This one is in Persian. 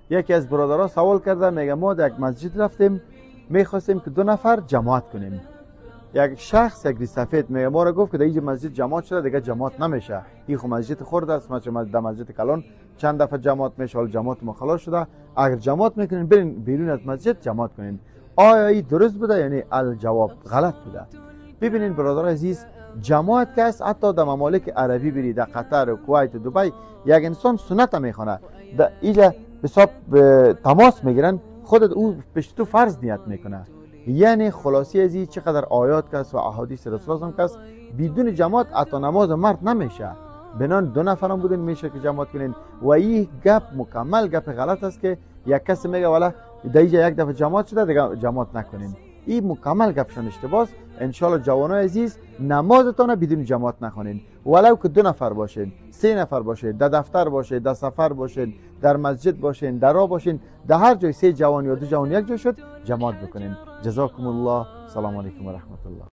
یکی از برادرها سوال کرده، میگه ما در یک مسجد رفتیم، میخواستیم که 2 نفر جماعت کنیم. یک شخص یک سفید میگه ما را گفت که در اینجا مسجد جماعت شده، دیگه جماعت نمیشه، این خو مسجد خورده است، مثلا در مسجد کلان چند دفعه جماعت میشه، حال جماعت ما خلاص شده، اگر جماعت میکنین برین بیرون از مسجد جماعت کنین. آیا این درست بوده؟ یعنی الجواب غلط بوده. ببینین برادر عزیز، جماعت که است، حتی در ممالک عربی بری، در قطر و کویت و دبی، یک انسان سنت میخونه، در اینجا حساب تماس میگیرن، خودت او پیش تو فرض نیت میکنه. یعنی خلاصی از این چقدر آیات کس و احادیث رسول الله کس بدون جماعت حتی نماز مرد نمیشه. بنان 2 نفر هم بودین میشه که جماعت کنین. و این گپ مکمل گپ غلط است که یک کس میگه والا در اینجا یک دفعه جماعت شده دیگه جماعت نکنین. این مکمل گپشان اشتباهه. ان شاء الله جوانای عزیز نمازتون بدون جماعت نخونین، ولو که 2 نفر باشین، 3 نفر باشین، در دفتر باشین، در سفر باشین، در مسجد باشین، در راه باشین، در هر جای 3 جوان یا 2 جوان یک جای شد جماعت بکنین. جزاکم الله. سلام علیکم و رحمت الله.